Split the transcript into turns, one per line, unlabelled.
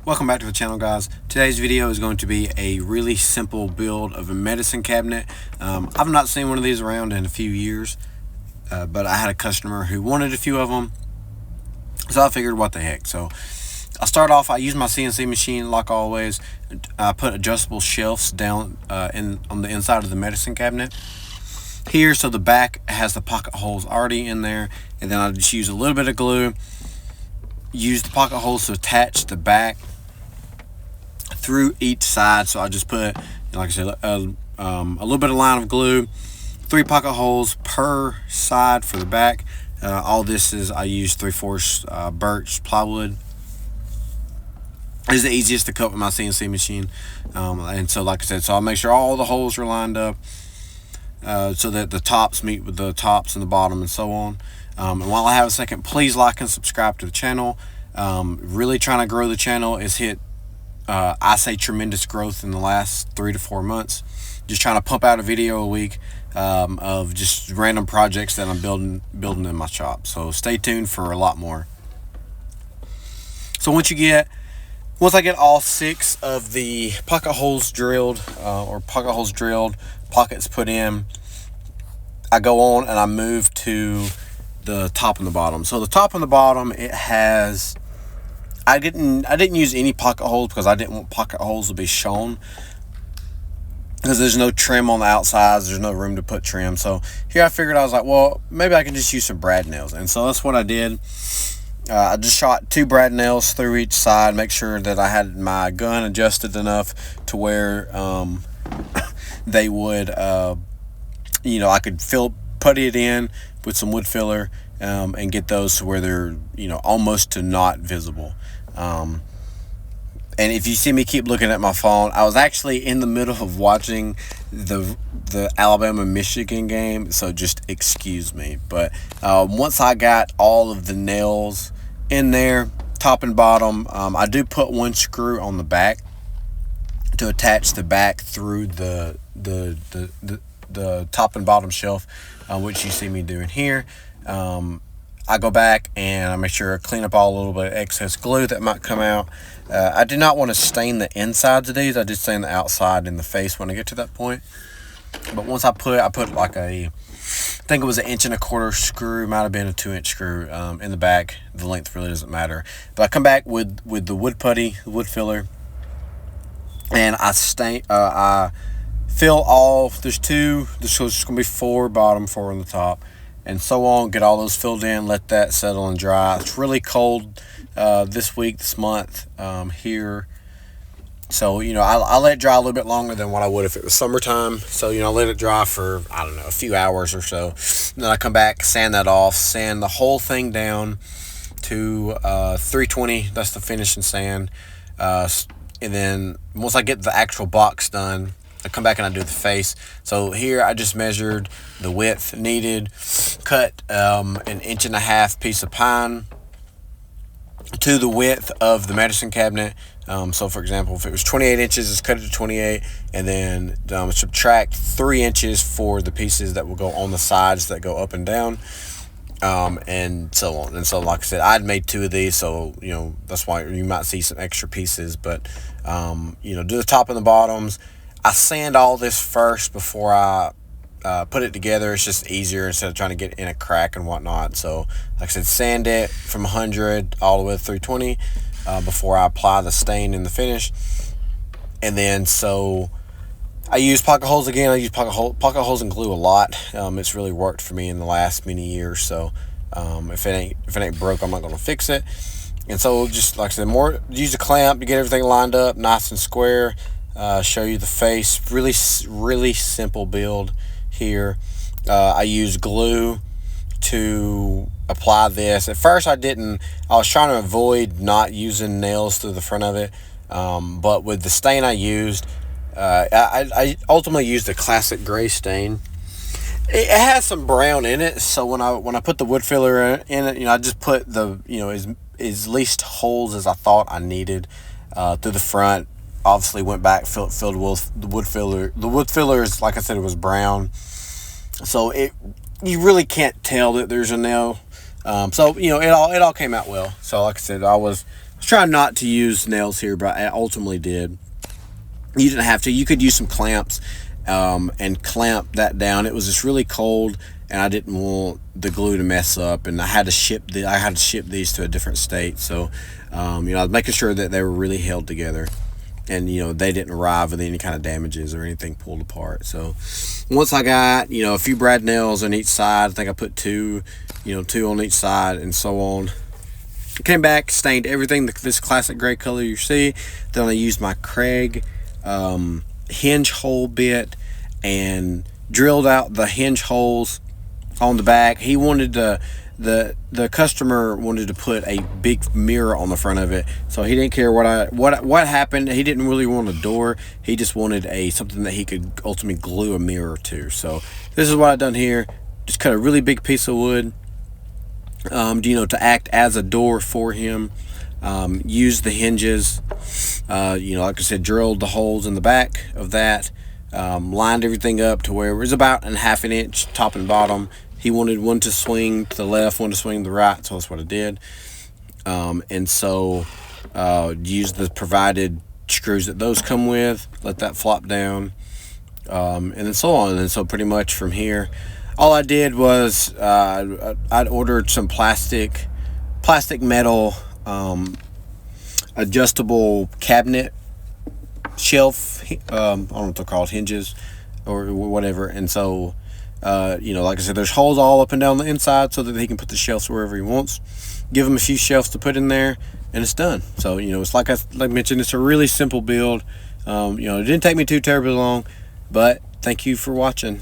Welcome back to the channel, guys. Today's video is going to be a really simple build of a medicine cabinet. I've not seen one of these around in a few years, but I had a customer who wanted a few of them, so I figured what the heck. So I'll start off, I use my CNC machine like always. I put adjustable shelves down on the inside of the medicine cabinet here, so the back has the pocket holes already in there, and then I just use a little bit of glue, use the pocket holes to attach the back through each side. So I just put, like I said, a little bit of line of glue, 3 pocket holes per side for the back. All this is, I use 3/4 birch plywood. It's the easiest to cut with my CNC machine, and so like I said, so I'll make sure all the holes are lined up so that the tops meet with the tops and the bottom and so on. And while I have a second, please like and subscribe to the channel. Really trying to grow the channel. Is hit I say tremendous growth in the last 3 to 4 months. Just trying to pump out a video a week of just random projects that I'm building in my shop. So stay tuned for a lot more. So once I get all 6 of the pocket holes drilled, pockets put in, I go on and I move to the top and the bottom. So the top and the bottom, it has, I didn't use any pocket holes because I didn't want pocket holes to be shown, because there's no trim on the outsides, there's no room to put trim. So here I figured, I was like, well, maybe I can just use some brad nails. And so that's what I did. I just shot 2 brad nails through each side, make sure that I had my gun adjusted enough to where they would, I could put it in with some wood filler and get those to where they're, almost to not visible. And if you see me keep looking at my phone, I was actually in the middle of watching the Alabama-Michigan game, so just excuse me. But once I got all of the nails in there, top and bottom, I do put 1 screw on the back to attach the back through the top and bottom shelf, which you see me doing here. I go back and I make sure I clean up all a little bit of excess glue that might come out. I do not want to stain the insides of these. I just stain the outside and the face when I get to that point. But once I put like I think it was an 1.25" screw, might have been a 2-inch screw in the back. The length really doesn't matter. But I come back with the wood putty, the wood filler, and I fill all. There's just gonna be 4 bottom, 4 on the top, and so on. Get all those filled in, let that settle and dry. It's really cold this month here, so I let it dry a little bit longer than what I would if it was summertime. So I let it dry for, I don't know, a few hours or so, and then I come back, sand that off, sand the whole thing down to 320. That's the finishing sand. And then once I get the actual box done, I come back and I do the face. So here I just measured the width needed, cut an 1.5" piece of pine to the width of the medicine cabinet. So for example, if it was 28 inches, let's cut it to 28, and then subtract 3 inches for the pieces that will go on the sides that go up and down, and so on. And so like I said, I'd made 2 of these, so that's why you might see some extra pieces. But do the top and the bottoms. I sand all this first before I put it together. It's just easier instead of trying to get in a crack and whatnot. So like I said, sand it from 100 all the way to 320 before I apply the stain in the finish. And then so I use pocket holes again. I use pocket holes and glue a lot. It's really worked for me in the last many years. So if it ain't broke, I'm not going to fix it. And so just like I said, use a clamp to get everything lined up nice and square. Show you the face. Really simple build here. I use glue to apply this. At first I was trying to avoid not using nails through the front of it, but with the stain I used, I ultimately used a classic gray stain. It has some brown in it, so when I put the wood filler in it, I just put the as least holes as I thought I needed through the front. Obviously went back, filled with the wood filler. The wood filler is, like I said, it was brown, so you really can't tell that there's a nail. So it all came out well. So like I said, I was was trying not to use nails here, but I ultimately did. You didn't have to. You could use some clamps and clamp that down. It was just really cold, and I didn't want the glue to mess up, and I had to ship these to a different state. So, I was making sure that they were really held together, and they didn't arrive with any kind of damages or anything pulled apart. So, once I got a few brad nails on each side, I think I put two on each side, and so on. Came back, stained everything this classic gray color you see. Then I used my Craig hinge hole bit and drilled out the hinge holes on the back. He wanted the customer wanted to put a big mirror on the front of it, so he didn't care what happened. He didn't really want a door. He just wanted something that he could ultimately glue a mirror to. So this is what I've done here. Just cut a really big piece of wood, to act as a door for him. Used the hinges, like I said, drilled the holes in the back of that, lined everything up to where it was about a half an inch top and bottom. He wanted one to swing to the left, one to swing to the right, so that's what I did. And so used the provided screws that those come with, let that flop down, and then so on. And so pretty much from here, all I did was I'd ordered some plastic metal adjustable cabinet shelf, I don't know what they're called, hinges or whatever. And so like I said, there's holes all up and down the inside so that he can put the shelves wherever he wants. Give him a few shelves to put in there, and it's done. So it's like I mentioned, it's a really simple build. It didn't take me too terribly long, but thank you for watching.